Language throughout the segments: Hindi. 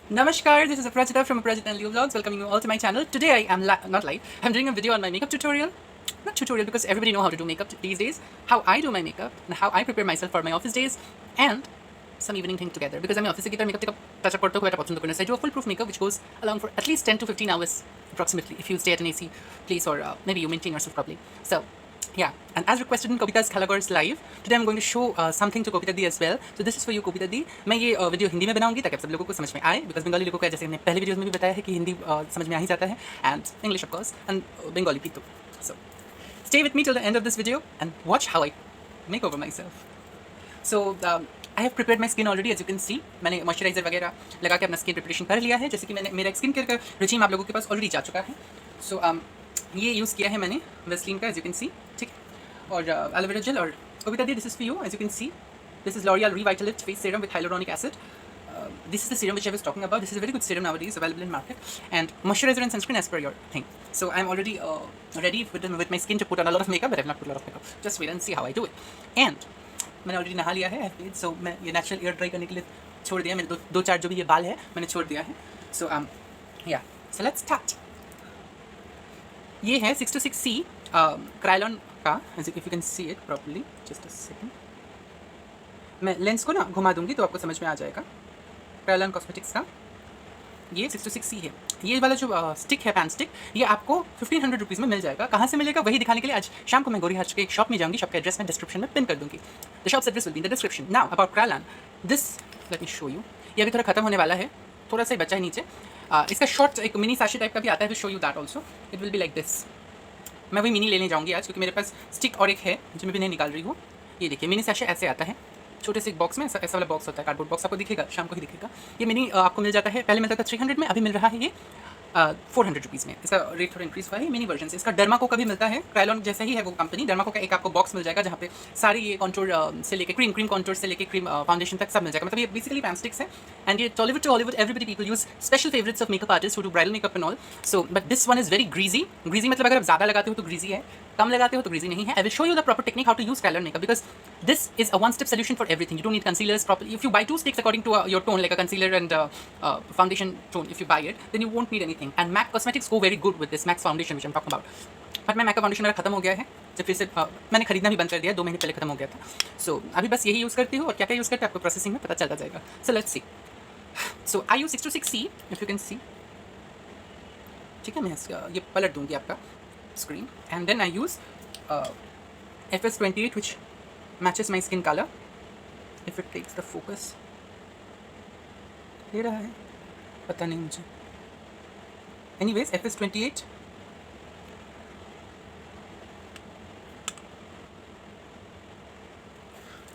Namaskar, this is Aprajita from Aprajita and Leo Vlogs, welcoming you all to my channel. Today I am not live, I'm doing a video on my makeup tutorial. Not tutorial because everybody know how to do makeup these days. How I do my makeup and how I prepare myself for my office days and some evening thing together. Because I'm office से makeup touch up करते हुए पसंद करना चाहिए. I do a full proof makeup which goes along for at least 10 to 15 hours approximately if you stay at an AC place or maybe you maintain yourself properly. So yeah, and as requested in Kopita's Kalagor's live, today I'm going to show something to Kopita Di as well. So this is for you Kopita Di. मैं ये वीडियो हिंदी में बनाऊंगी ताकि आप सब लोगों को समझ में आए, बिकॉज बंगाली लोगों को जैसे हमने पहले वीडियोस में भी बताया है कि हिंदी समझ में आ ही जाता है, and English of course and Bengali भी तो. So stay with me till the end of this video and watch how I make over myself. So I have prepared my skin already, as you can see. मैंने मॉइस्चराइजर वगैरह लगा के अपना स्किन प्रिपरेशन कर लिया है, जैसे कि मैंने मेरा स्किन केयर का रिजीम आप लोगों के पास ऑलरेडी जा चुका है. सो ये यूज़ किया है मैंने वेस्लिन का, एज यू कैन सी, ठीक, और एलोवेरा जेल. और Kopita Di, this is for you, as you can see. This is L'Oreal Revitalift Face Serum with Hyaluronic Acid. This is the serum which I was talking about. This is a very good serum nowadays, available in market. And moisturizer and sunscreen as per your thing. So I'm already ready with my skin to put on a lot of makeup, but I've not put a lot of makeup. Just wait and see how I do it. And मैंने ऑलरेडी नहा लिया है, सो मैं ये नेचुरल एयर ड्राई करने के लिए छोड़ दिया. मैंने दो चार जो भी ये बाल है मैंने छोड़ दिया है. सो या, सो लेट्स स्टार्ट. ये है 626C क्रायलॉन का, if you can see it properly. Just a second, मैं लेंस को ना घुमा दूंगी तो आपको समझ में आ जाएगा. क्रायलॉन कॉस्मेटिक्स का ये 626C है. ये वाला जो स्टिक है, पैन स्टिक, ये आपको 1500 रुपीज़ में मिल जाएगा. कहाँ से मिलेगा वही दिखाने के लिए आज शाम को मैं गोरी हाट के एक शॉप में जाऊँगी. शॉप का एड्रेस मैं डिस्क्रिप्शन में पिन कर दूँगी. The shops address will be in the description. Now about Krylon, this let me show you. ये अभी थोड़ा खत्म होने वाला है, थोड़ा सा ही बचा है नीचे. इसका शॉर्ट एक मिनी सैशे टाइप का भी आता है, will show you that also. It will be like this. मैं वही मिनी लेने जाऊँगी आज, क्योंकि मेरे पास स्टिक और एक है जो मैं भी नहीं निकाल रही हूँ. ये देखिए, मिनी सैशे ऐसे आता है, छोटे से एक बॉक्स में. ऐसा वाला बॉक्स होता है, कार्डबोर्ड बॉक्स. आपको दिखेगा, शाम को ही दिखेगा. ये मिनी आपको मिल जाता है. पहले मिलता था 300 में, अभी मिल रहा है ये 400 रुपीज़ में. इसका रेट थोड़ा इंक्रीज हुआ है मिनी वर्जन से. इसका डर्माको का भी मिलता है, क्रायलॉन जैसा ही है वो कंपनी. डर्माको का एक आपको बॉक्स मिल जाएगा जहाँ पे सारी ये कॉन्टूर से लेके क्रीम कॉन्टूर से लेके क्रीम फाउंडेशन तक सब मिल जाएगा. मतलब ये बेसिकली पैन स्टिक्स है. एंड ये Tollywood to Hollywood everybody people use, special favourites of makeup artist who do bridal makeup and all. So but this one is very greasy. Greasy मतलब अगर आप ज़्यादा लगाते हो तो ग्रीजी है, कम लगाते हो तो ग्रीजी नहीं है. I will show you the proper technique how to use Kryolan makeup, because this is a one step solution for everything. You don't need concealers properly. If you buy two sticks according to your tone, like a concealer and foundation tone, if you buy it, then you won't need anything. And MAC Cosmetics go very good with this MAC foundation which I'm talking about. But मैं MAC का फाउंडेशन मेरा खत्म हो गया है, जब फिर से मैंने खरीदना भी बंद कर दिया. 2 महीने पहले खत्म हो गया था. सो अभी बस यही यूज़ करती हूँ, और क्या क्या यूज़ करते हैं आपको प्रोसेसिंग में पता चलता जाएगा. So let's see. So I use 626C, if you can see. ठीक है, मैं ये पलट दूंगी आपका screen. And then I use FS28 which matches my skin color. If it takes the focus, ले रहा है, पता नहीं मुझे. Anyways, FS28.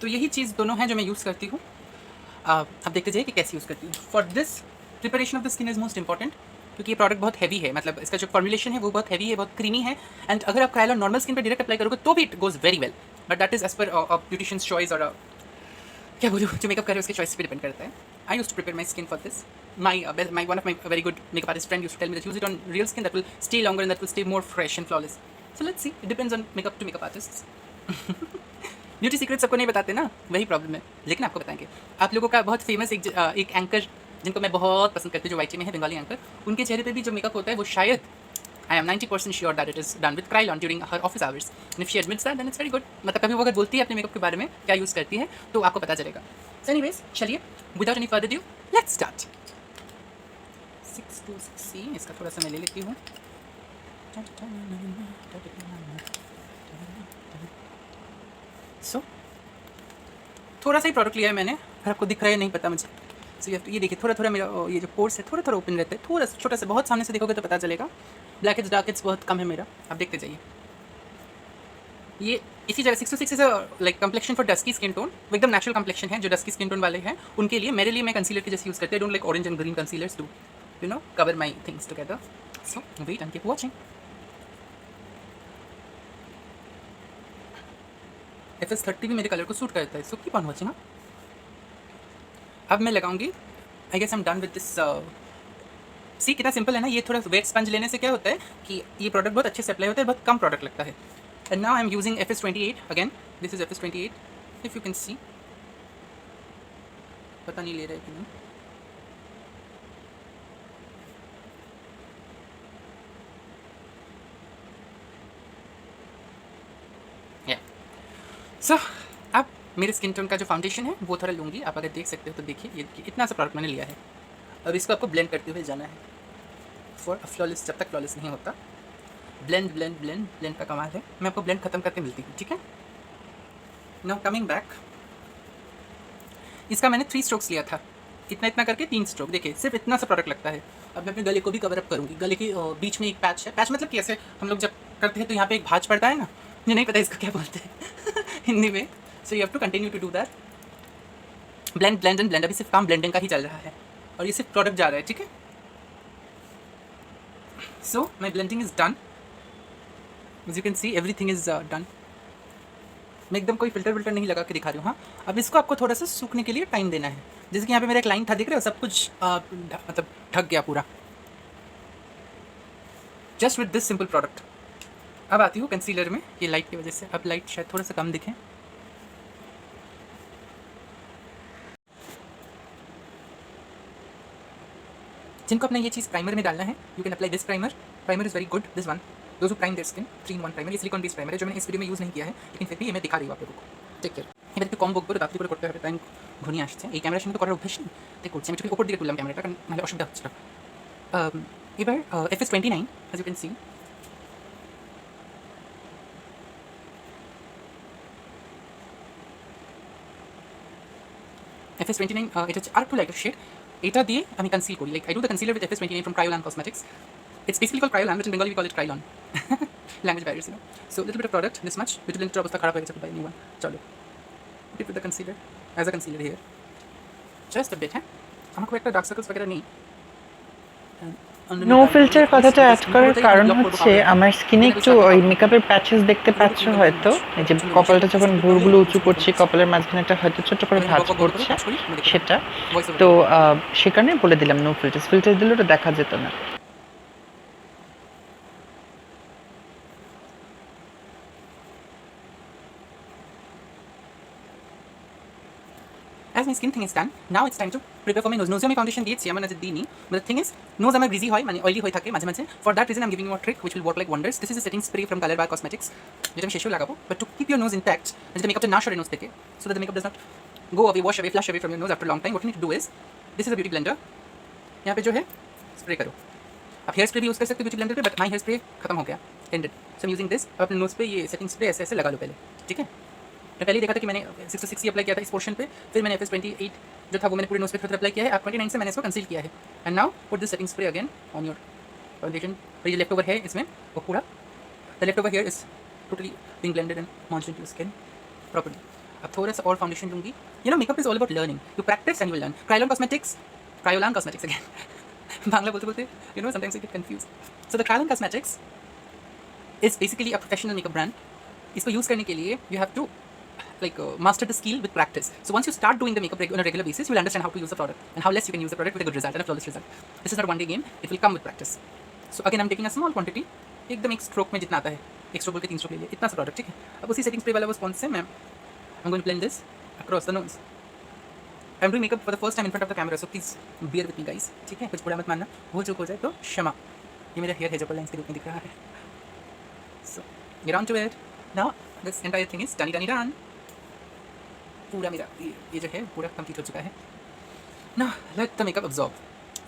तो यही चीज़ दोनों हैं जो मैं यूज़ करती हूँ. अब देखते जाइए कि कैसे यूज़ करती हूँ. For this preparation of the skin is most important, क्योंकि ये प्रोडक्ट बहुत हैवी है. मतलब इसका जो फॉर्मुलेशन है वो बहुत हैवी है, बहुत क्रीमी है. एंड अगर आप क्रायलॉन नॉर्मल स्किन पे डायरेक्ट अप्लाई करोगे तो भी it goes very well, but that is as per beauticians choice, और क्या बोलूँ, जो मेकअप करे उसके चॉइस पे डिपेंड करता है. I use to prepare my skin for this. My one of my very good makeup artist friend used to tell me that use it on real skin, that will stay longer and that will stay more fresh and flawless. So let's see, it depends on makeup to makeup artists. Beauty secret सबको नहीं बताते ना, वही प्रॉब्लम है, लेकिन आपको बताएंगे. आप लोगों का बहुत फेमस एक एंकर जिनको मैं बहुत पसंद करती हूँ, जो वाईटी में है, बंगाली एंकर, उनके चेहरे पे भी जो मेकअप होता है वो शायद, I am 90% sure that it is done with Kryolan during her office hours. If she admits that, then it's very good. मतलब कभी वो अगर बोलती है अपने मेकअप के बारे में क्या यूज़ करती है तो आपको पता चलेगा. सो एनीवेज, चलिए without any further due let's start. 626C, इसका थोड़ा सा मैं ले लेती हूँ. सो थोड़ा सा ही प्रोडक्ट लिया है मैंने, फिर आपको दिख रहा है नहीं पता मुझे. सो ये देखिए, थोड़ा थोड़ा मेरा ये जो पोर्स है थोड़ा थोड़ा ओपन रहता है, थोड़ा सा छोटा सा. बहुत सामने से देखोगे तो पता चलेगा. ब्लैक हेड्स डार्क हेड्स बहुत कम है मेरा, आप देखते जाइए. ये इसी जगह 626 is like complexion for dusky skin tone. वो एकदम नेचुरल कम्प्लेक्शन है. जो डस्की स्किन टोन वाले हैं उनके लिए, मेरे लिए मैं कंसीलर के जैसे यूज़ करते हैं. Don't like orange and green concealers to you know cover my things together. So wait and keep watching. FS30 भी मेरे कलर को सूट करता है. So keep on watching. अब मैं लगाऊंगी, I guess I am done with this. See कितना सिंपल है ना. ये थोड़ा वेट स्पंज लेने से क्या होता है कि ये प्रोडक्ट बहुत अच्छे से अप्लाई होता है, बहुत कम प्रोडक्ट लगता है. And now I am using FS28 again. This is FS28, if you can सी. पता नहीं ले रहा है कि नहीं. सो अब मेरे स्किन टोन का जो फाउंडेशन है वो थोड़ा लूँगी, आप अगर देख सकते हो तो देखिए, ये देखिए इतना सा प्रोडक्ट मैंने लिया है। अब इसको आपको ब्लेंड करते हुए जाना है फॉर अ फ्लॉलेस, जब तक फ्लॉलेस नहीं होता। ब्लेंड ब्लेंड ब्लेंड ब्लेंड का कमाल है। मैं आपको ब्लेंड खत्म करके मिलती हूँ, ठीक है। नाउ कमिंग बैक, इसका मैंने 3 स्ट्रोक्स लिया था, इतना इतना करके 3 स्ट्रोक। देखिए सिर्फ इतना सा प्रोडक्ट लगता है। अब मैं अपने गले को भी कवर अप करूँगी। गले के बीच में एक पैच है, पैच मतलब कैसे हम लोग जब करते हैं तो यहाँ पे एक भाज पड़ता है ना, मुझे नहीं पता इसका क्या बोलते हैं हिंदी में। So you have to continue to do that, blend blend and blend. अभी सिर्फ काम ब्लेंडिंग का ही चल रहा है और ये सिर्फ प्रोडक्ट जा रहा है, ठीक है। So my blending is done, as you can see everything is done. मैं एकदम कोई फिल्टर विल्टर नहीं लगा के दिखा रही हूँ। हाँ, अब इसको आपको थोड़ा सा सूखने के लिए टाइम देना है। जैसे कि यहाँ पे मेरा एक लाइन था, दिख रहे हो, सब कुछ मतलब ढक गया पूरा, just with this simple product. अब आती हूँ कंसीलर में, ये लाइट की वजह से अब लाइट शायद थोड़ा सा कम दिखे। जिनको अपना ये चीज़ प्राइमर में डालना है, you can apply this primer. Primer is very good, this one, those who prime their skin, 3-in-1 primer. ये सिलिकॉन बेस्ड प्राइमर है जो मैंने इस वीडियो में यूज़ नहीं किया है, लेकिन फिर भी ये मैं दिखा रही हूँ आप लोगों को। Take care. এবার একটু কম বকবো, রাত্রি করে করতে হবে, তাই ঘনিয়ে আসছে। এই ক্যামেরার সামনে তো করার অভ্যাস নেই, তাই করছি। আমি একটু উপর দিকে তুললাম ক্যামেরাটা, কারণ নাহলে অসুবিধা হচ্ছিল। এবার FS29, as you can see, FS29 এটা হচ্ছে আরেকটু লাইটার শেড। এটা দিয়ে আমি কনসিল করি, like I do the concealer with FS29 from Kryolan Cosmetics. It's basically called Kryolan, but in Bengali we call it Krylon. Language barriers, you know. So little bit of product, this much. Little bit of অবস্থা খারাপ হয়ে গেছে, buy a new one. চলো, dip with the concealer, as a concealer here. Just a bit, হ্যাঁ। আমার খুব একটা ডার্ক সার্কেলস वगैरह নেই। নো ফিল্টার কথাটা অ্যাড করার কারণ হচ্ছে আমার স্কিনে একটু ওই মেকআপের প্যাচেস দেখতে পাচ্ছ হয়তো, এই যে কপালটা যখন ভুরগুলো উঁচু করছি, কপালের মাঝখানে একটা হয়তো ছোট করে ভাঁজ পড়ছে, সেটা তো সে কারণে বলে দিলাম নো ফিল্টার। ফিল্টার দিলে ওটা দেখা যেত না। As my skin thing is done, now it's time to prepare for my nose. Nose আমি ফাউন্ডেশন দিয়েছি, আমার কাছে দিইনি, but the thing is nose আমার greasy হয়, মানে অয়েলি হয়ে থাকে মাঝে মাঝে। For that reason I'm giving you a trick which will work like wonders. This is a setting spray from Color Bar Cosmetics, যেটা আমি শেষেও লাগাবো, but to keep your nose intact, যেটা মেকআপটা না সরে নোজ থেকে, so that the makeup does not go away, wash away, flush away from your nose after a long time. What you need to do is, this is a beauty blender, यहाँ पे जो है स्प्रे करो। आप हेयर स्प्रे भी यूज़ कर सकते हो ब्यूटी ब्लेंडर पे, बट माई हेयर स्प्रे खत्म हो गया, ended. So I'm using this। अब अपने नोज पे ये सेटिंग स्प्रे ऐसे ऐसे लगा लो पहले, ठीक है। मैं पहले ही देखा था कि मैंने 660 अप्लाई किया था इस पोर्शन पे, फिर मैंने FS28 जो था वो मैंने पूरे नोज पे थोड़ा अप्लाई किया है। अब 29 से मैंने इसको कंसील किया है, and now put this setting spray again on your foundation. और ये लेफ्ट ओवर है इसमें वो पूरा, the leftover hair is totally being blended and moisture to skin properly. अब थोड़ा सा और फाउंडेशन दूंगी। You know makeup is all about learning, you practice and you will learn. Kryolan cosmetics again Bangla बोलते बोलते you know sometimes I get confuse. So the Kryolan cosmetics is basically a professional makeup brand. इसको यूज़ करने के लिए you have to like master the skill with practice. So once you start doing the makeup on a regular basis, you will understand how to use the product and how less you can use the product with a good result and a flawless result. This is not a one-day game; it will come with practice. So again, I'm taking a small quantity, एकदम एक स्ट्रोक में जितना आता है, एक स्ट्रोक बोल के 3 स्ट्रोक ले लिए, इतना सा प्रोडक्ट, ठीक है। अब उसी सेटिंग स्प्रे वाला वो स्पॉन्ज से मैं I'm going to blend this across the nose. I'm doing makeup for the first time in front of the camera, so please bear with me guys, ठीक है। कुछ बुरा मत मानना, भूल चूक हो जाए तो क्षमा। ये मेरा हेयर है जो लाइंस के रूप में दिख रहा है। So get on to it. Now this entire thing is done. पूरा मेरा ये जो है पूरा कंप्लीट हो चुका है ना। Let the makeup absorb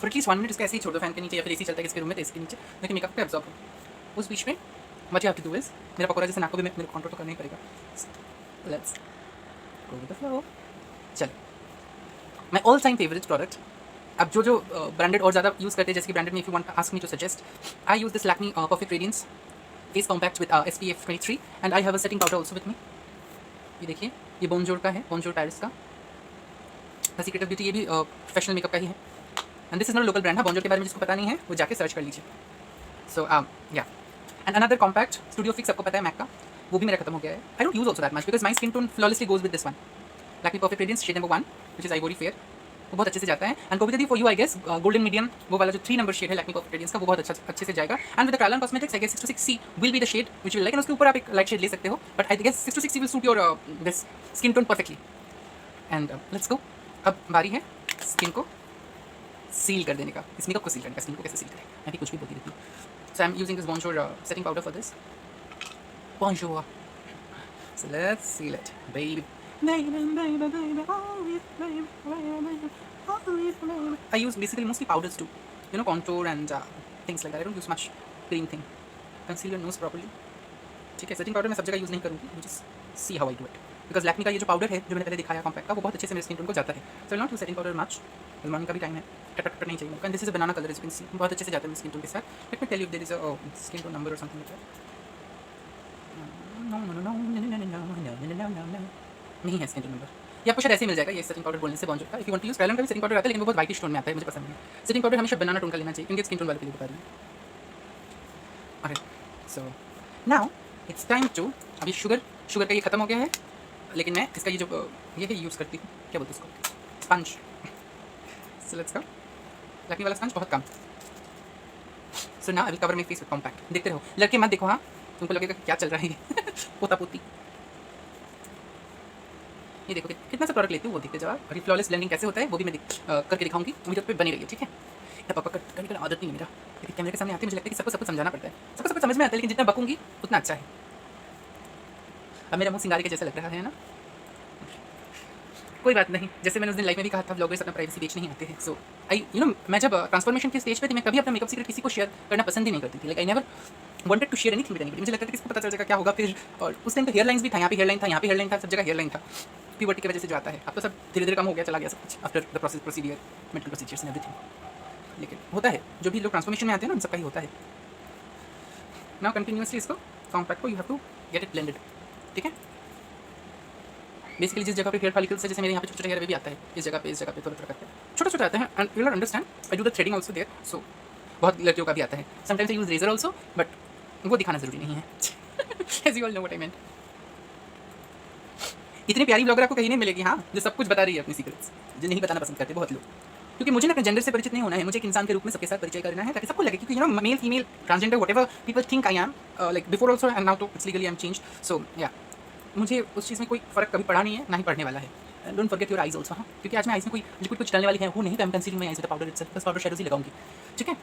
for at least 1 minute. इसको ऐसे ही छोड़ दो फैन के नीचे, या फिर एसी चलता है इसके रूम में तो इसके नीचे, लेकिन मेकअप पे अब्जॉर्ब हो। उस बीच में what you have to do is, मेरा पकौड़ा जैसे नाक को भी मेरे कंट्रोल तो करना ही पड़ेगा। Let's go with the flow. चलो, my all time favourite product. अब जो ब्रांडेड और ज़्यादा यूज़ करते हैं, जैसे कि ब्रांडेड में if you want ask me to suggest, I use this Lakme perfect radiance face compact with SPF 23 and I have a setting powder also with me. ये देखिए, ये बोनजोर का है, बोनजोर पैरिस का। द सीक्रेट ऑफ ब्यूटी ये भी प्रोफेशनल मेकअप का ही है, and this is not local brand है। बोनजोर के बारे में जिसको पता नहीं है वो जाके सर्च कर लीजिए। सो या and another compact studio fix, आपको पता है मैक का, वो भी मेरा खत्म हो गया है। I don't use also that much because my skin tone flawlessly goes with this one, Lakme perfect radiance shade number 1 which is ivory fair, वो बहुत अच्छे से जाता है। And Kavita di for you I guess golden medium, वो वाला जो 3 नंबर शेड है लैक्मी परफेक्ट रेडियंस का, वो बहुत अच्छे से जाएगा। And with the Kryolan cosmetics I guess 626C will be the shade which will like, and उसके ऊपर आप एक लाइट शेड ले सकते हो, but I guess 626C will suit your this skin tone perfectly. And let's go. अब बारी है स्किन को सील कर देने का, इस मेकअप को सील करने का। स्किन को कैसे सील करें, मैं भी कुछ भी बोलती रहती हूँ। So I am using this Bonjour setting powder for this. Bonjour So let's seal it, baby. Baby, baby, baby, always, baby, baby, baby, always, baby. I use basically mostly powders too. You know, contour and things like that. I don't use much cream thing. Conceal your nose properly. ठीक है, सेटिंग पाउडर मैं सब जगह यूज़ नहीं करूँगी. You just see how I do it. Because Lakme का ये जो पाउडर है जो मैंने पहले दिखाया कॉम्पैक्ट का, वो बहुत अच्छे से मेरे स्किन टोन को जाता है. So not to setting powder much. Morning का भी टाइम है, टट नहीं चाहिए. And this is a banana colour, as you can see, बहुत अच्छे से जाता है मेरे स्किन टोन के साथ. Let me tell you there is a skin tone number or something like that. नहीं है स्किन टोन नंबर. ये आपको शायद ऐसे ही मिल जाएगा, ये सेटिंग पाउडर बोलने से बॉन्जर का. If you want to use Kryolan का भी सेटिंग पाउडर आता है, लेकिन वो बहुत वाइटिश टोन में आता है, मुझे पसंद नहीं है. सेटिंग पाउडर हमेशा बनाना टोन का लेना चाहिए, क्योंकि स्किन टोन वाले के लिए बता रही हूँ. So now it's time to, अभी शुगर का ये खत्म हो गया है, लेकिन मैं इसका ये जो ये है यूज़ करती हूँ, क्या बोलते हैं इसको, sponge. So let's go. Lakme वाला स्पंज बहुत कम. So now I will cover my face with compact. देखते रहो, लड़के मत देखो. हाँ, तुमको लगेगा क्या चल रहा है पोता पोती. ये देखो कितना सा प्रोडक्ट लेती हूँ वो देखते जाओ. और ये फ्लॉलेस ब्लेंडिंग कैसे होता है वो भी मैं करके दिखाऊंगी. उम्मीद पे बनी रही है, ठीक है. इतना पक्का करने का आदत नहीं है मेरा, लेकिन कैमरे के सामने आती है मुझे लगता है कि सबको सब कुछ समझाना पड़ता है. सबको सब कुछ समझ में आता है, लेकिन जितना बकूंगी उतना अच्छा है. अब मेरा मुंह सिंगारे के जैसा लग रहा है ना. कोई बात नहीं, जैसे मैंने उस दिन लाइव में भी कहा था, व्लॉगर्स अपना प्राइवेसी बेच नहीं आते हैं. सो आई मैं जब ट्रांसफॉर्मेशन के स्टेज पे थी, मैं कभी अपना मेकअप सीक्रेट किसी को शेयर करना पसंद ही नहीं करती थी. Like I never wanted to share anything with anybody. मुझे लगता था कि इसको पता चल जाएगा क्या होगा फिर. और उस टाइम तो हेयर लाइन्स भी था, यहाँ पे हेयर लाइन था, यहाँ पे हेयर लाइन था, सब जगह हेयर लाइन था. प्यूबर्टी की वजह से जो आता है, अब तो सब धीरे धीरे कम हो गया, चला गया सब कुछ after the procedure, medical procedures and everything. लेकिन होता है, जो भी लोग ट्रांसफॉर्मेशन में आते हैं ना, उन सबका ही होता है. नाउ कंटिन्यूसली इसको कॉम्पैक्ट को you have to get it blended, ठीक है. बेसिकली जिस जगह पे हेयर फॉलिकल्स है, जैसे मेरे यहाँ पे छोटे छोटे हेयर भी आता है, इस जगह पे थोड़ा थोड़ा करके छोटे छोटे आते हैं. And you will understand, I do the threading also there. सो बहुत लड़कियों का भी आता है. Sometimes I use razor also, but वो दिखाना जरूरी नहीं है. As you all know what I mean. इतनी प्यारी ब्लॉगर आपको कहीं नहीं मिलेगी, हाँ, जो सब कुछ बता रही है अपनी सीक्रेट्स, जो नहीं बताना पसंद करते बहुत लोग. क्योंकि मुझे ना अपने जेंडर से परिचित नहीं होना है, मुझे एक इंसान के रूप में सबके साथ परिचय करना है, ताकि सबको लगे, क्योंकि you know male female transgender whatever people think I am, like before also and now too it's legally I am changed. So या मुझे उस चीज़ में कोई फ़र्क कभी पड़ा नहीं है, ना ही पड़ने वाला है. Don't forget your eyes also. हाँ, क्योंकि आज मैं आइज में कोई लिक्विड कुछ डालने वाली है वो नहीं, तो I am concealing my eyes with powder itself. बस पाउडर शैडोज ही लगाऊंगी, ठीक है.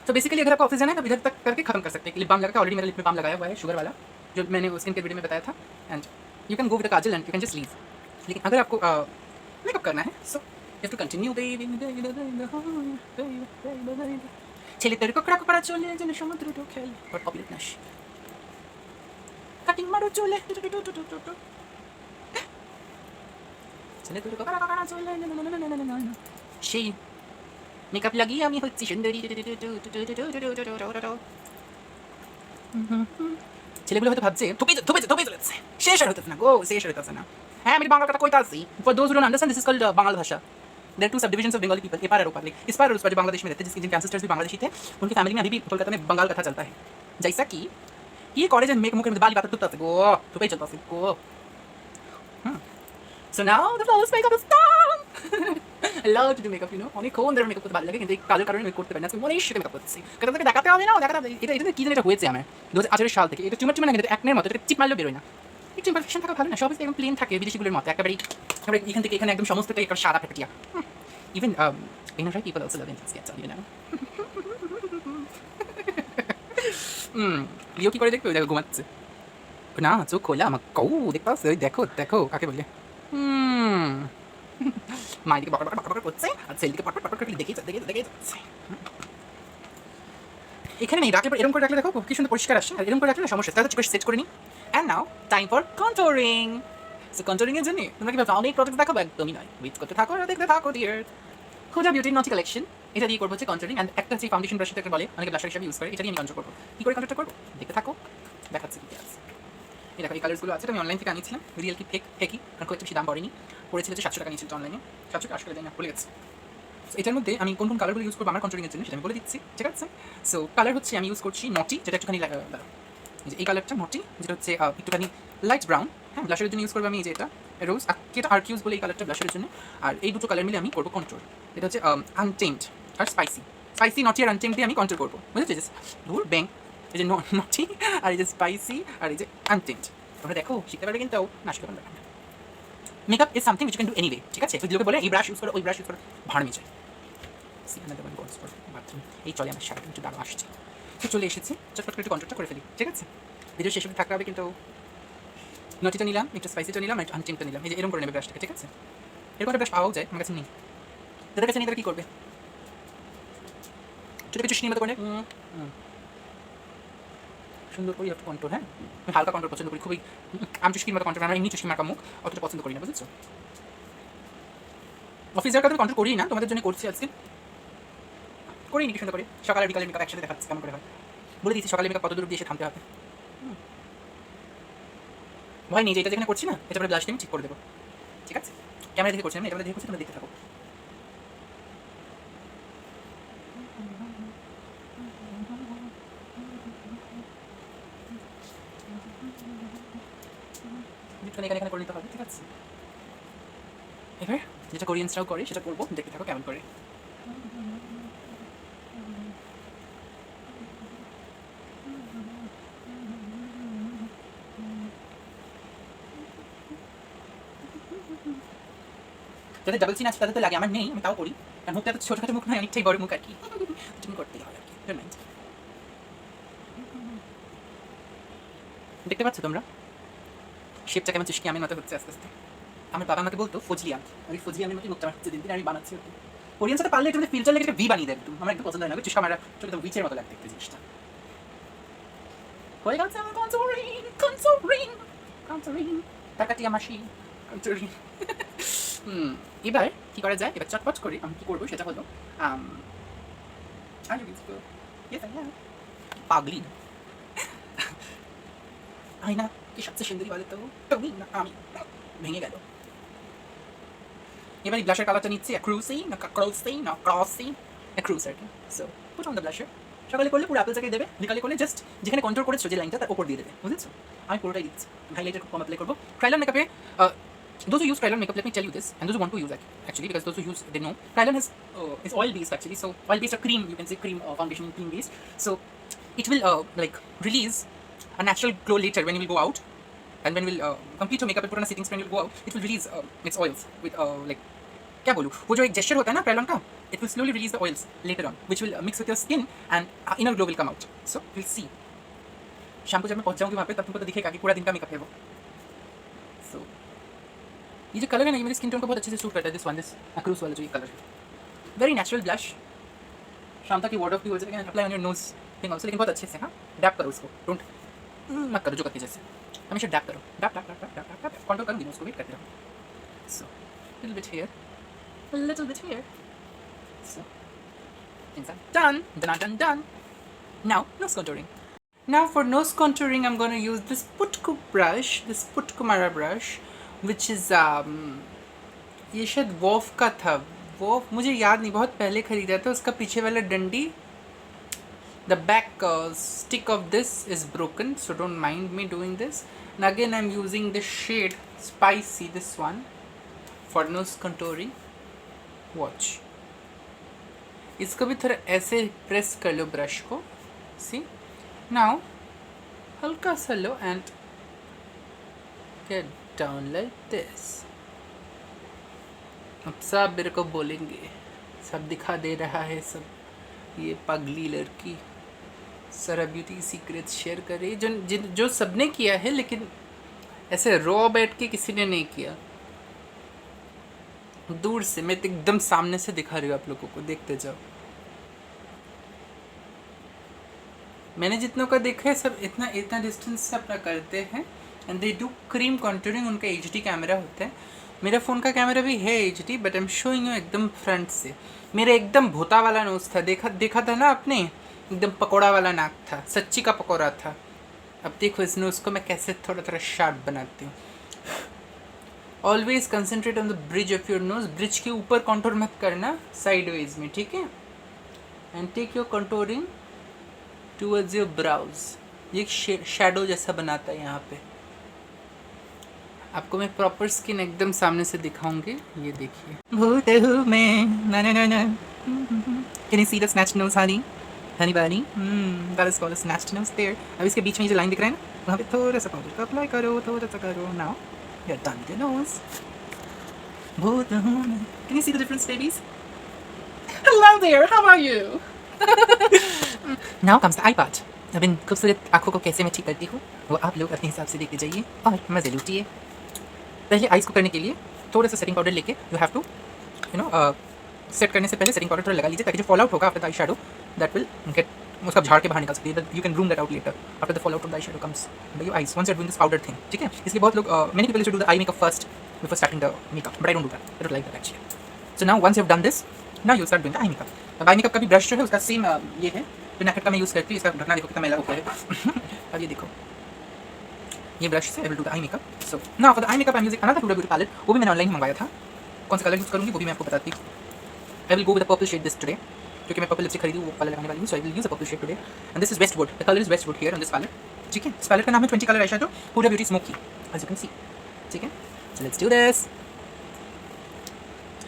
तो बेसिकली अगर आपको ऑफिस जाना है तो इधर तक करके खत्म कर सकते हैं. लिप बाम लगा, ऑलरेडी मेरा लिप में बाम लगाया हुआ है शुगर वाला, जो मैंने स्किन के वीडियो में बताया था. And you can go with the kajal and you can just leave. लेकिन अगर आपको मेकअप करना है, so you have to continue baby. ছেলে তোর কোকড়া কোকড়া চলে যেন সমুদ্র ঢোকেল ফর পপুলার নাশ কাটিং মারো চলে ছেলে তোর কোকড়া কোকড়া চলে সেই মেকআপ লাগিয়ে আমি হচ্ছি সুন্দরী. ছেলেগুলো হয়তো ভাবছে থুপে চলেছে, শেষ আর হতেছে না গো, শেষ আর হতেছে না. হ্যাঁ, আমি বাংলা কথা কইতে আসছি. For those who don't understand, this is called Bangla भाषा. देयर टू सब डिविजन्स ऑफ बंगाली पीपल, एपार और ओपार. लाइक इस पार और उस पार जो बांग्लादेश में रहते हैं, जिनके एंसेस्टर्स भी बांग्लादेशी थे, उनकी फैमिली में अभी भी कोलकाता में बंगाल कथा चलता है. जैसा कि ये कॉलेज में मुख में बाली बात टूटता है गो, थुपे चलता है go. So now the first makeup is done. I love to do makeup, you know. অনেক কোন ধরনের মেকআপ করতে ভালো লাগে, কিন্তু এই কাজের কারণে আমি করতে পারি না. আজকে মনে ইস্যুতে মেকআপ করতেছি. কথা থেকে দেখাতে হবে না, দেখাতে হবে. এটা কি জানি, এটা হয়েছে আমার 2018 সাল থেকে. এটা টিউমার না, কিন্তু একনের মতো, এটা চিপ মারলেও বেরোয় না. একটু ইমপারফেকশন থাকা ভালো না, সব একদম প্লেন থাকে বিদেশিগুলোর মতো, একেবারেই এখান থেকে এখানে একদম সমস্তটাই একটা সাদা ফেটিয়া. Even inner people also love intense gates, you know. লিও কি করে দেখবে, দেখো ঘুমাচ্ছে না, চোখ খোলা আমার কৌ দেখতে পাচ্ছ, ওই দেখো দেখো কাকে বলে. মায়ের দিকে বকর বকর করছে আর ছেলেদিকে পটপট পটপট করে দেখে যাচ্ছে. এখানে নেই রাখলে, এরকম করে রাখলে দেখো কি সুন্দর পরিষ্কার আসছে. আর এরকম করে রাখলে সমস্যা, তাহলে চোখে সেট করে নিই. And now time for contouring. So contouring এর জন্য তোমরা কি ভাবছো অনেক প্রোডাক্ট দেখাবো? একদমই নয়. ওয়েট করতে থাকো আর দেখতে থাকো ডিয়ার. হুডা বিউটি নটি কালেকশন, এটা দিয়ে করবো হচ্ছে কন্ট্যুরিং. অ্যান্ড একটা হচ্ছে ফাউন্ডেশন ব্রাশ থেকে বলে, অনেকে ব্লাশার হিসাবে ইউজ করে, এটা দিয়ে আমি কন্ট্রোল করবো. কি করে কন্ট্রোল করবো দেখতে থাকো, দেখাচ্ছি কি আছে. এই দেখো এই কালারসগুলো আছে, আমি অনলাইন থেকে আনিয়েছিলাম. রিয়েল কি ফেকি, কারণ খুব বেশি দাম পড়েনি. পড়েছিল যে 700 টাকা নিয়েছিল অনলাইনে, 700 800 টাকা দেয় না, ভুলে গেছে. এটার মধ্যে আমি কোন কোন কালারগুলো ইউজ করবো আমার কন্ট্রোলিংয়ের জন্য সেটা আমি বলে দিচ্ছি, ঠিক আছে. সো কালার হচ্ছে আমি ইউজ করছি নটি, যেটা একটুখানি এই কালারটা নটি, যেটা হচ্ছে একটুখানি লাইট ব্রাউন. হ্যাঁ, ব্লাশারের জন্য ইউজ করবো আমি এই যে এটা রোজ, এটা আর্কিউজ বলে এই কালারটা ব্লাশারের জন্য. আর এই দুটো কালার মিলে আমি করবো কন্ট্রোল. এটা হচ্ছে আনটেমড আর স্পাইসি নটি আর আনটেমড দিয়ে আমি কন্ট্রোল করবো, বুঝেছি. ধুর ব্যাং, এই যে নটি আর এই যে স্পাইসি আর এই যে আনটেমড. তোমরা দেখো শিখতে পারবে, কিন্তু না শিখতে পারবে না. Makeup is something which can do anyway, ঠিক আছে. লোকে বলে এই ব্রাশ ইউজ করো, ওই ব্রাশ ইউজ করো, ভাড় মিছে বাথরুম. এই চলে আমার সারাদিন একটু দাঁড়ো আসছে, তো চলে এসেছি, চটপট করে একটু কন্ট্রোলটা করে ফেলি, ঠিক আছে. ভিডিও শেষ অবধি থাকতে হবে কিন্তু. নটিটা নিলাম, একটু স্পাইসিটা নিলাম, একটু আনচিংটা নিলাম। এই যে এরকম করে নেবে ব্রাশটাকে, ঠিক আছে? এরকম একটা ব্রাশ পাওয়াও যায়, আমার কাছে নেই। যাদের কাছে নেই তারা কী করবে? ছোটো কিছু সিনেমা করে সুন্দর করে একটু কন্ট্রোল, হ্যাঁ? আমি হালকা কন্ট্রোল পছন্দ করি, খুবই আমচুস্কির মতো কন্ট্রোল। আমরা এমনি চুস্কি মার্কা মুখ অতটা পছন্দ করি না, বুঝেছো? অফিস যাওয়ার কাছে কন্ট্রোল করি না, তোমাদের জন্য করছি আজকে। করিনি কি সুন্দর করে, সকালে বিকালে মেকআপ একসাথে দেখাচ্ছি কেমন করে হয়। বলে দিচ্ছি সকালে মেকআপ কত দূর দিয়ে এসে থামতে হবে। ভয় নেই যে এটা যেখানে করছি না, এটা পরে ব্লাশ দিয়ে ঠিক করে দেবো, ঠিক আছে? ক্যামেরা দেখে করছি, আমি এটা দেখে করছি, তোমরা দেখতে থাকো। এখানে করে নিতে হবে, ঠিক আছে? এবার যেটা কোরিয়ানসরাও করে সেটা করবো, দেখতে থাকো কেমন করে। যাদের ডাবল চিন আছে তাদের তো লাগে, আমার নেই, আমি তাও করি। কারণ মুখটা এত ছোটোখাটো মুখ নয়, অনেকটাই বড় মুখ আর কি। তুমি করতেই হয় আর কি, ডোন্ট মাইন্ড। দেখতে পাচ্ছ তোমরা শেপটা কেমন চুস্কি আমের মতো হচ্ছে আস্তে আস্তে। আমার বাবা আমাকে বলতো ফজলি আম, আমি ফজলি আমের মতো মুখটা হচ্ছে দিন দিন আমি বানাচ্ছি। কোরিয়ান সাথে পারলে একটু ফিল্টার লেগে একটা ভি বানিয়ে দেয়, একটু আমার একটু পছন্দ হয় না, চুস্কা মারা ছোটো তো উইচের মতো লাগতে একটু জিনিসটা। হয়ে গেছে আমার কন্ট্রোলিং টাকাটিয়া মাসি কন্ট্রোলিং। এবার কি করা যায়, এবার চটপট করে আমি কি করবো সেটা হলো পাগলি আয়না কি সবচেয়ে সুন্দরী বলে তো, তুমি না আমি, ভেঙে গেল। এবার এই ব্লাশের কালারটা নিচ্ছি অ্যাক্রুসি না ক্রসি না ক্রসি, অ্যাক্রুস আর কি। So put on the blusher. সকালে করলে পুরো অ্যাপেলটাকে দেবে, বিকালে করলে জাস্ট যেখানে কন্ট্রোল করেছো যে লাইনটা তার উপর দিয়ে দেবে, বুঝেছো? আমি পুরোটাই দিচ্ছি, হাইলাইটার খুব কম অ্যাপ্লাই করবো। ক্রাইলন মেকআপে those who use Krylon makeup, let me tell you this, and those who want to use actually, because those who use, they know Krylon is oil based actually, so oil based or cream, you can say cream foundation cream based, so it will like release a natural glow later when you will go out, and when you will complete your makeup and put on a setting spray and you will go out, it will release its oils with like क्या बोलूँ, वो जो एक gesture होता है ना Krylon का, it will slowly release the oils later on, which will mix with your skin and inner glow will come out. So we'll see. Shampoo जब मैं पहुँच जाऊँगी वहाँ पे तब तुमको तो दिखेगा कि पूरा दिन का मेकअप है वो। So ये जो कलर है ना, ये मेरी स्किन टोन को बहुत अच्छे से सूट करता है। दिस वन, दिस अक्रूस वाला जो ये कलर है, वेरी नेचुरल ब्लश। शाम तक की वार्ड ऑफ की वजह से apply on your nose thing also, लेकिन बहुत अच्छे से। हाँ, डैप करो उसको, डोंट मत करो जो करती जैसे, हमेशा डैप करो, dab dab dab dab dab dab control करूँगी उसको, वेट करते रहो। So little bit here, little bit here, so things are done, done. Now nose contouring. Now for nose contouring, I'm going to use this Putku brush, this Putku Mara brush, which is ये शायद वॉफ का था, वॉफ मुझे याद नहीं, बहुत पहले खरीदा था। उसका पीछे वाला डंडी, the back stick of this is broken, so don't mind me doing this. And again I am using this shade spicy, this one for nose contouring. Watch, इसको भी थोड़ा ऐसे प्रेस कर लो ब्रश को, सी नाउ हल्का सा लो and get down like this. अब सब मेरे को बोलेंगे, सब दिखा दे रहा है, सब ये पगली लड़की सारा ब्यूटी सीक्रेट शेयर करे, जो सबने किया है, लेकिन ऐसे रॉ बैठ के किसी ने नहीं किया। दूर से, मैं तो एकदम सामने से दिखा रही हूँ आप लोगों को, देखते जाओ। मैंने जितनों का देखा है सब इतना डिस्टेंस से अपना करते हैं, and they do cream contouring. उनका HD कैमरा होता है, मेरा फ़ोन का कैमरा भी है HD, but I am showing you एकदम फ्रंट से। मेरा एकदम भूता वाला नोज था, देखा था ना आपने, एकदम पकौड़ा वाला नाक था, सच्ची का पकौड़ा था। अब देखो इस नोज को मैं कैसे थोड़ा थोड़ा शार्प बनाती हूँ। Always concentrate on the bridge of your nose, bridge के ऊपर कॉन्टूर मत करना, साइडवेज में, ठीक है? And take your contouring towards your brows, ये शैडो जैसा बनाता है यहाँ पे। आपको मैं प्रॉपर स्किन एकदम सामने से दिखाऊंगी, ये देखिए। भूत हूँ मैं, ना ना ना ना। Can you see the snatched nose, honey? Honey bunny? That is called a snatched nose there. अब इसके बीच में जो लाइन दिख रहा है ना, वहाँ पे थोड़ा सा पाउडर अप्लाई करो, थोड़ा सा करो। Now you're done with your nose. भूत हूँ मैं। Can you see the difference, babies? Hello there, how are you? Now comes the eye part. अब इन खूबसूरत आँखों को कैसे मैं ठीक करती हूँ वो आप लोग अपने हिसाब से देखते जाइए और मज़े लूटिए। पहले आइज़ को करने के लिए थोड़ा सा सेटिंग पाउडर लेके यू हैव टू सेट करने से पहले सेटिंग पाउडर थोड़ा लगा लीजिए ताकि जो फॉल आउट होगा after the eye shadow that will get उसका झाड़ के बाहर निकल सकती है। You can room that out later after the fall out of the eye shadow comes the your eyes once you are doing this powder thing, ठीक है। इसलिए बहुत लोग many people do the eye makeup first before starting the makeup, but I don't do that, I don't like that actually. So now once you have done this, now you start doing the eye makeup. अब आई मेकअप का भी ब्रश जो है उसका सेम ये है जो नेकेट का मैं यूज़ करती हूँ। इसका ढकना देखो कितना मैला होता है। अब ये देखो ये ब्रश से I will do the eye makeup. So now for the eye makeup I am using another beauty palette, वो भी मैंने ऑनलाइन मंगवाया था। कौन सा कलर यूज़ करूँगी वो भी मैं आपको बताती हूँ। I will go with the purple shade this today, क्योंकि मैं पर्पल लिपस्टिक खरीदी वो कलर लगाने वाली हूँ। So I will use the purple shade today and this is Westwood, the colour is Westwood here on this palette, ठीक है। इस पैलेट का नाम है 20 colour eyeshadow Huda Beauty smoky, as you can see, ठीक है। So let's do this.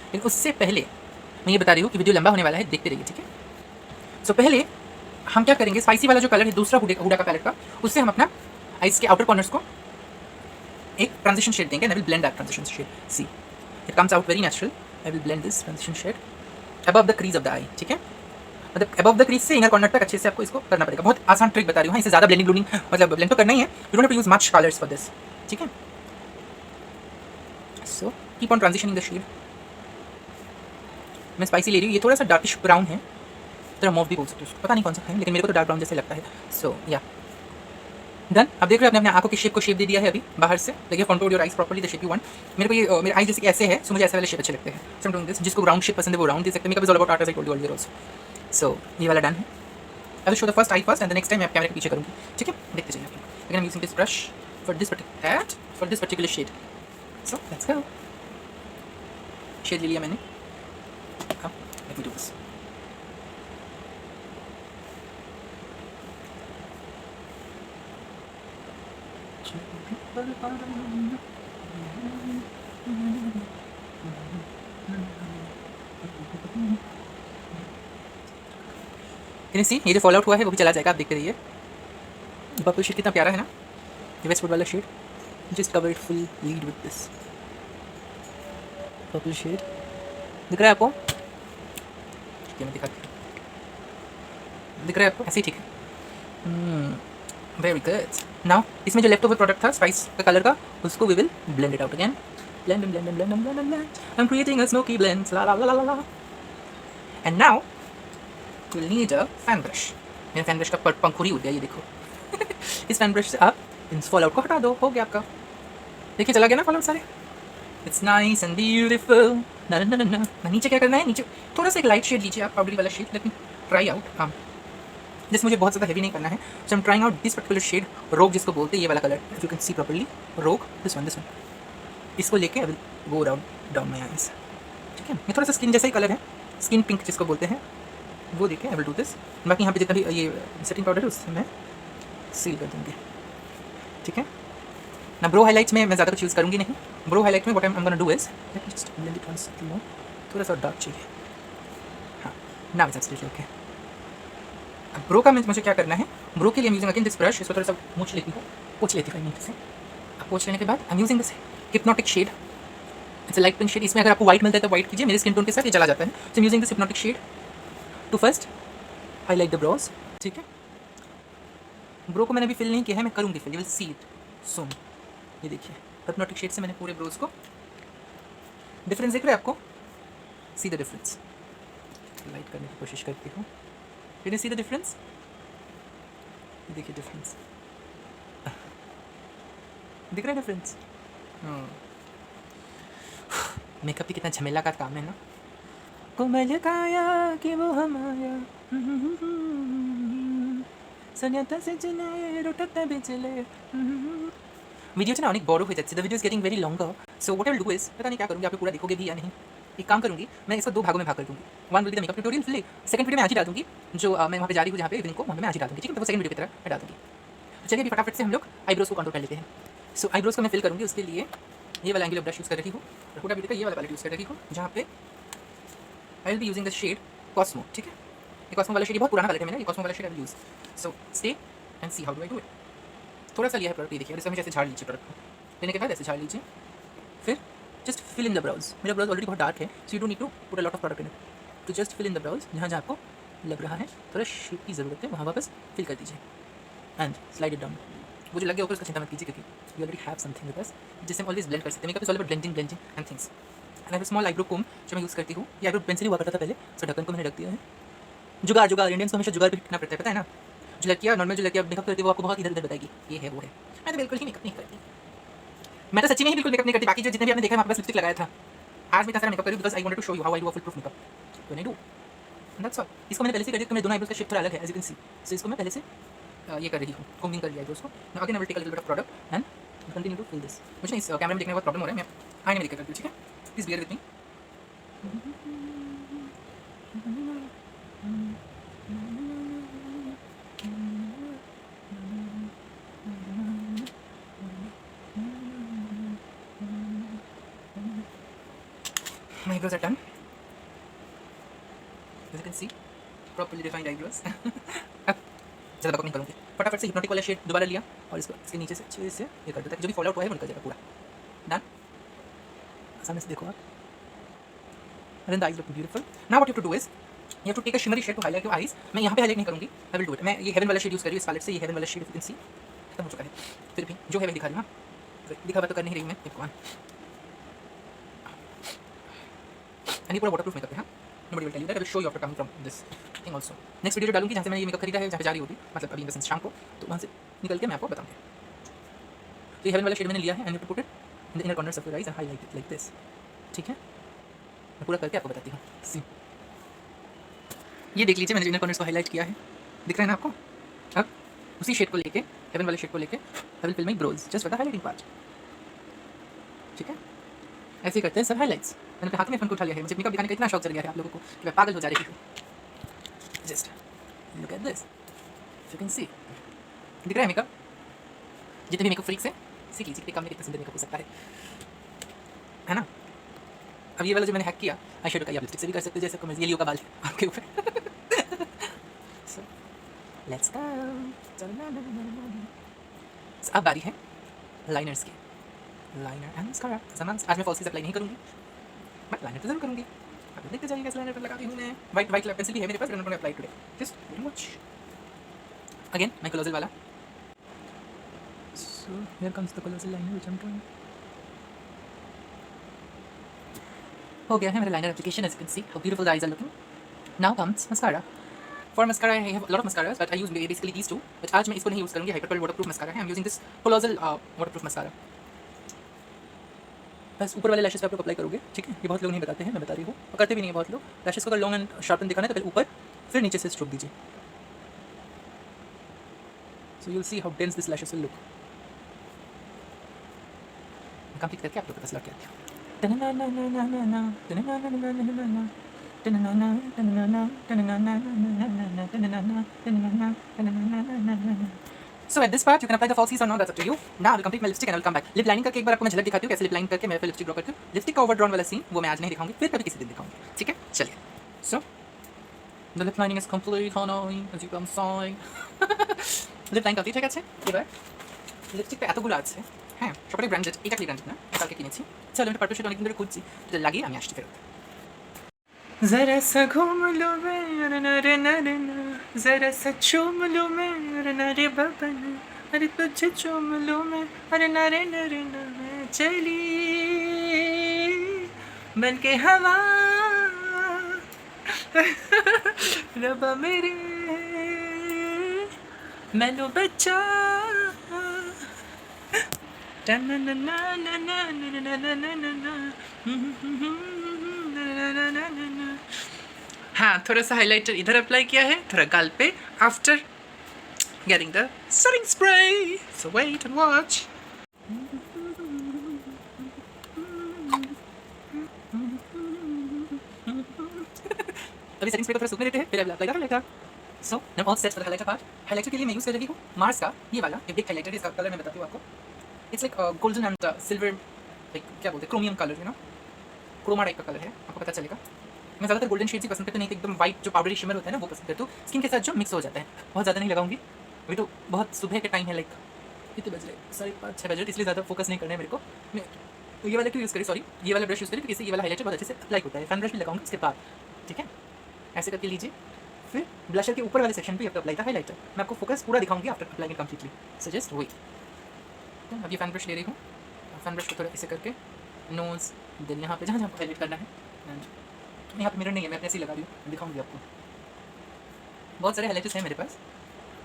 लेकिन उससे पहले मैं ये बता रही हूँ कि वीडियो लंबा होने वाला है, देखते रहिए, ठीक है। सो पहले हम क्या करेंगे, स्पाइसी वाला जो कलर है दूसरा हुडा का पैलेट का, उससे हम अपना आइज के आउटर कॉर्नर्स को एक ट्रांजिशन शेड देंगे। I will blend that transition shade, see it comes out very natural. I will blend this transition shade above the crease of the eye, ठीक है। मतलब अबव द क्रीज से इनर कॉर्नर तक अच्छे से आपको इसको करना पड़ेगा। बहुत आसान ट्रिक बता रही हूँ, हाँ, इससे ज़्यादा ब्लेंडिंग ब्लूडिंग मतलब ब्लेंड तो करना ही है, you don't have to use much colours for this, ठीक है। So keep on transitioning the shade. मैं स्पाइसी ले रही हूँ, ये थोड़ा सा डार्किश ब्राउन है, थोड़ा मॉव भी बोल सकते हो, पता नहीं कौन सा है, लेकिन मेरे को तो डार्क ब्राउन जैसे लगता है। सो या डन। अब देख रहे हो अपने आंखों की शेप को शेप दे दिया है अभी बाहर से। देखिए control your eyes properly the shape you want. मेरे को ये मेरे आइज जैसे कि ऐसे है, सो मुझे ऐसे वाले शेप अच्छे लगते हैं। So I am doing this. जिसको राउंड शेप पसंद है वो राउंड दे सकते हैं। Makeup is all about art as I told you earlier also. So ये वाला डन है। I will show the first eye first and the next time मैं कैमरे के पीछे करूँगी, ठीक है। देखते जाइए आप। Again I am using this brush for this particular shade. So let's go. Shade ले लिया मैंने, अब let me do this. Can you see, ये जो फॉल आउट हुआ है वो भी चला जाएगा, आप देखते रहिए। पर्पल शेड कितना प्यारा है ना, ये वेस्टवुड वाला shade. Just cover it full lid with this purple shade. दिख रहा है आपको? ठीक है, मैं दिखाती हूँ। दिख रहा है आपको? ऐसे ही ठीक है। Very good. नाउ इसमें जो लेफ्ट ओवर प्रोडक्ट था स्पाइस का कलर का, उसको we will blend it out again. Blend and blend and blend and blend and blend. I am creating a smoky blend, ला ला ला ला ला। And now we will need a fan brush. मेरा फैन ब्रश का पंखुड़ी उड़ गया, ये देखो। इस फैन ब्रश से आप इन फॉल आउट को हटा दो, हो गया आपका। देखिए चला गया ना फॉल आउट सारे। It's nice and beautiful. ना ना ना ना ना। नीचे क्या करना है, नीचे थोड़ा सा एक लाइट शेड लीजिए आप, पाउडरी वाला shade. Let me try out. हाँ, जिस मुझे बहुत ज़्यादा हेवी नहीं करना है। So I am trying out this particular shade, rogue जिसको बोलते हैं, ये वाला colour, if you can see properly, rogue, this one. इसको लेके I will go down my eyes, ठीक है। ये थोड़ा सा स्किन जैसा ही कलर है, स्किन पिंक जिसको बोलते हैं, वो देखे आई विल डू दिस। बाकी यहाँ पे जितना भी ये सेटिंग पाउडर है उससे मैं सील कर दूँगी, ठीक है ना। ब्रो हाईलाइट्स में मैं ज़्यादा कुछ यूज़ करूँगी नहीं। ब्रो हाईलाइट में what I am gonna do is, let me just blend it once more. थोड़ा सा डार्क चाहिए, हाँ, नाउ इट्स एब्सोल्युटली ओके। अब ब्रो का मुझे क्या करना है, ब्रो के लिए यूजिंग अगेन दिस ब्रश। इसको थोड़ा सा पोंछ लेती हूँ, पोंछ लेती हूँ नीचे से। अब पोंछ लेने के बाद I am using this hypnotic shade. It's a light pink shade. इसमें अगर आपको व्हाइट मिलता है तो व्हाइट कीजिए, मेरे स्किन टोन के साथ ये चला जाता है। So I am using this hypnotic shade to first highlight the brows, ठीक है। ब्रो को मैंने अभी फिल नहीं किया है, मैं करूँगी fill, you will see it soon. ये देखिए हिप्नोटिक शेड से मैंने पूरे ब्रोज को, डिफरेंस दिख रहा है आपको? See the difference. लाइट करने की कोशिश करती हूँ। Did you see the difference? देखिए डिफरेंस दिख रहा है डिफरेंस। मेकअप भी कितना झमेला का काम है ना। कोमल काया कि वो हमाया सन्याता से चले रोटता बिचले। वीडियो ना अनेक बड़ हो जाए, the video is getting very longer. So what I will do is, पता नहीं क्या करूँगी, आप पूरा देखोगे भी या नहीं। एक काम करूँगी मैं, इसको 2 भागों में भाग कर दूँगी। One will be the makeup tutorial, फिर सेकंड वीडियो में आज ही डाल दूँगी, जो मैं वहाँ पे जा रही हूँ जहाँ पे इवनिंग को, वहाँ मैं आज ही डाल दूँगी, ठीक है। तो वो सेकंड वीडियो की तरह मैं डाल दूँगी। तो चलिए अभी फटाफट से हम लोग आईब्रोज को कंट्रोल कर लेते हैं। सो आईब्रोज को मैं फिल करूँगी, उसके लिए ये वाला एंगुलर ब्रश यूज़ कर रही हूँ, हुडा ब्यूटी का ये वाला पैलेट यूज़ कर रही हूँ, जहाँ पे I will be using the shade Cosmo, ठीक है। ये कॉस्मो वाला शेड बहुत पुराना पैलेट है मेरा, ये कॉस्मो वाला shade I will use. So stay and see how do I do it. थोड़ा सा लिया है प्रोडक्ट, ये देखिए, इसमें जैसे झाड़ लीजिए प्रोडक्ट को, लेने के बाद ऐसे झाड़ लीजिए, फिर just fill in the brows. मेरा ब्राउज ऑलरेडी बहुत डार्क है, so you don't need to put a lot of product in it. तो just fill in the brows, जहाँ जहाँ आपको लग रहा है थोड़ा शेप की ज़रूरत है, वहाँ वापस फिल कर दीजिए। And slide it down. वो जो लग गया ऊपर उसका चिंता मत कीजिए, क्योंकि we already have something with us जिससे हम ऑलवेज ब्लेंड कर सकते हैं। Makeup is all about blending and things. And I have small eyebrow comb जो मैं यूज़ करती हूँ। ये आईब्रो पेंसिल हुआ करता था पहले, सो ढक्कन को मैंने रख दिया है। जुगाड़ इंडियंस को हमेशा जुगाड़ पे रखना पड़ता है, पता है ना। जो लड़कियाँ नॉर्मल जो लड़कियाँ मेकअप करती है वो आपको बहुत इधर उधर बताएगी ये है वो है। मैं तो बिल्कुल ही मेकअप नहीं करती, मैं तो सच्ची में ही बिल्कुल मेकअप नहीं करती। बाकी जो जितने भी आपने देखा है वहाँ पर लिपस्टिक लगाया था। आज मैं इतना सारा मेकअप करूँ because I wanted to show you how I do a full proof makeup when I do. That's all. इसको मैंने पहले से कर दिया, तो मेरे दोनों आईब्रोज का शेप थोड़ा अलग है एज यू कैन सी। सो इसको मैं पहले से ये कर रही हूँ, कोमिंग कर लिया आईब्रोज को। Now again I will take a little bit of product and continue to fill this. मुझे इस कैमरे में देखने में बहुत प्रॉब्लम हो रहा है, मैं आईने में देखकर करती हूँ, ठीक है। Please bear with me. My eyebrows are done. As you can see, properly defined eyebrows. अब ज़्यादा बकवास नहीं करूँगी, फटाफट से हिप्नोटिक वाला शेड दोबारा लिया और इसको इसके नीचे से अच्छे से ये कर देता है, जो भी फॉल आउट हुआ है वो निकल जाएगा पूरा। डन। सामने से देखो आप। And then the eyes look beautiful. Now what you have to do is you have to take a shimmery shade to highlight your eyes. मैं यहाँ पे हाईलाइट नहीं करूँगी, I will do it. मैं ये हेवन वाला शेड यूज़ कर रही हूँ इस पैलेट से। ये हेवन वाला shade if you can see खत्म हो चुका है, फिर भी जो है वही दिखा रही हूँ। दिखा हुआ तो कर नहीं रही मैं, भगवान। And ये पूरा वाटरप्रूफ मेकअप है, हाँ। Nobody will tell you that. I will show you after coming from this thing also. Next video जो डालूंगी जहाँ से मैंने ये मेकअप खरीदा है, जहाँ पे जा रही होगी, मतलब अभी इन द सेंस शाम को, तो वहाँ से निकल के मैं आपको बताऊँगी। तो ये हेवन वाला शेड मैंने लिया है and you put it in the inner corners of your eyes and highlight it like this, ठीक है। मैं पूरा करके आपको बताती हूँ। सी, ये देख लीजिए मैंने इनर कॉर्नर्स को हाईलाइट किया है, दिख रहा है ना आपको। अब उसी शेड को लेके, हेवन वाले शेड को लेके I will fill my brows just for the highlighting part, ठीक है। ऐसे ही करते हैं सब हाईलाइट्स। मैंने अपने हाथ में फ़ोन को उठा लिया है, मुझे मेकअप दिखाने का इतना शौक चल गया है आप लोगों को कि मैं पागल हो जा रही हूँ। Just look at this, you can सी, दिख रहा है मेकअप। जितने भी मेकअप फ्रीक्स हैं सीख लीजिए कि कम में कितना सुंदर मेकअप हो सकता है ना। अब ये वाला जो मैंने हैक किया आई शेडो का, आप लिपस्टिक से भी कर सकते हो, जैसे ये लियो का बाल है आपके ऊपर। सो लेट्स गो। अब बारी है लाइनर्स की। Liner and mascara. आज मैं फॉल्सीज अप्लाई नहीं करूँगी, बट लाइनर तो जरूर करूँगी। अब देखते जाइए कैसे लाइनर पर लगाती हूँ मैं। वाइट पेंसिल भी है मेरे पास, but apply today just very much. Again my colossal वाला। So here comes the colossal liner which I am doing. हो गया है मेरा liner application, as you can see how beautiful the eyes are looking. Now comes mascara. For mascara I have a lot of mascaras but I use basically these two, but आज मैं इसको नहीं यूज़ करूँगी। हाइपरपेल वाटरप्रूफ मस्कारा है, I am using this colossal waterproof mascara. बस ऊपर वाले लैशेस पे आप लोग अप्लाई करोगे, ठीक है। ये बहुत लोग नहीं बताते हैं, मैं बता रही हूँ, और करते भी नहीं है बहुत लोग। लैशेस को अगर लॉन्ग एंड शार्पन दिखाना है तो पहले ऊपर फिर नीचे से स्ट्रोक दीजिए। So you will see how dense this lashes will look. Complete करके आप लोग के पास लौट के आती हूँ। So at this part you can apply the falsies or not, that's up to you. Now I will complete my lipstick and I will come back. Lip lining करके एक बार आपको मैं झलक दिखाती हूँ कैसे लिप लाइन करके मैं फिर लिपस्टिक ड्रॉ करती हूँ। लिपस्टिक का ओवर ड्रॉन वाला सीन वो मैं आज नहीं दिखाऊंगी, फिर कभी किसी दिन दिखाऊंगी, ठीक है। चलिए। So the lip lining is complete, honey, as you can see. Lip line complete হয়ে গেছে। এবার লিপস্টিকটা এতগুলো আছে, হ্যাঁ সবটাই ব্র্যান্ডেড, এটা কি ব্র্যান্ডেড না, কালকে কিনেছি। চলো আমি পার্পল শেড অনেকদিন ধরে খুঁজছি, এটা লাগিয়ে আমি আসছি ফেরত। जरा सा घूम लो मैं रे नरे ना, जरा सा चूम लो मैं रे बबन, अरे तुझे चूम लो मैं अरे नरे नरे ना, मैं चली बन के हवा रबा मेरे मैनू बच्चा हाँ थोड़ा सा हाइलाइटर इधर अप्लाई किया है, थोड़ा गाल पे, after getting the setting spray. So wait and watch. अभी सेटिंग स्प्रे को थोड़ा सूखने देते हैं, फिर अप्लाई करेंगे। So I am all set for the highlighter part. Highlighter के लिए मैं यूज़ कर रही हूँ मार्स का ये वाला, ये बिग हाइलाइटर है। इसका कलर मैं बताती हूँ आपको। It's like golden and silver, like क्या बोलते हैं, chromium colour, you know, chroma type का कलर है, आपको पता चलेगा। मैं ज़्यादातर गोल्डन शेड्स ही पसंद करती हूँ, नहीं तो एकदम वाइट जो पाउडरी शिमर होता है ना वो पसंद करती हूँ। स्किन के साथ जो मिक्स हो जाता है, बहुत ज़्यादा नहीं लगाऊंगी। अभी तो बहुत सुबह के टाइम है, लाइक कितने बज रहे, 5:30-6 बज रहे, इसलिए ज़्यादा फोकस नहीं करना है मेरे को। मैं तो ये वाला क्यों यूज़ करी, सॉरी ये वाला ब्रश यूज़ करी, क्योंकि इससे ये वाला हाइलाइटर बहुत अच्छे से अप्लाई होता है। फैन ब्रश भी लगाऊंगी इसके बाद, ठीक है। ऐसे करके लीजिए, फिर ब्लशर के ऊपर वाले सेक्शन पे आपका अप्लाई था हाईलाइटर। मैं आपको फोकस पूरा दिखाऊंगी after applying it completely, so just wait. अब ये फैन ब्रश ले रही हूँ, फैन ब्रश को थोड़ा ऐसे करके नोज़, देन यहाँ पे जहाँ जहाँ हाईलाइट करना है, एंड यहाँ पे मिरर नहीं है, मैं अपने ऐसे ही लगा रही हूँ, दिखाऊंगी आपको। बहुत सारे हाईलाइटर्स हैं मेरे पास,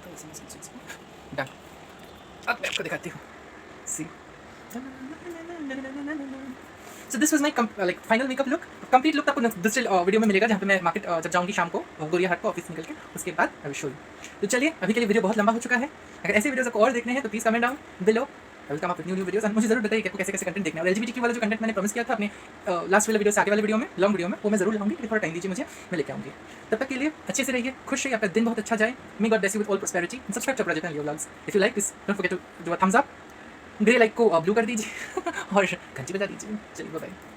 तो इसमें से इसको डन। अब मैं आपको दिखाती हूँ, see. So this was my like final makeup look. Complete look आपको दूसरे वीडियो में मिलेगा, जहाँ पे मैं मार्केट जब जाऊँगी शाम को गोरिया हाट को ऑफिस निकल के, उसके बाद आई विल शो यू। तो चलिए, अभी के लिए वीडियो बहुत लंबा हो चुका है। अगर ऐसे वीडियोस आपको और देखने हैं तो please comment down below, I will come up with new videos. And मुझे जरूर बताइए कि आपको कैसे कैसे कंटेंट देखना है। और एलजीबीटीक्यू वाला जो कंटेंट मैंने प्रॉमिस किया था अपने लास्ट वाले वीडियो से आगे वाले वीडियो में, लॉन्ग वीडियो में, वो मैं जरूर लाऊंगी। थोड़ा टाइम दीजिए मुझे, मैं लेके आऊँगी। तब तक के लिए अच्छे से रहिए, खुश रहिए, आपका दिन बहुत अच्छा जाए। May God bless you with all prosperity. Subscribe to project and Leo vlogs. If you like this don't forget to do a thumbs up, grey like को ब्लू कर दीजिए और घंटी बजा दीजिए। चलिए बाय बाय।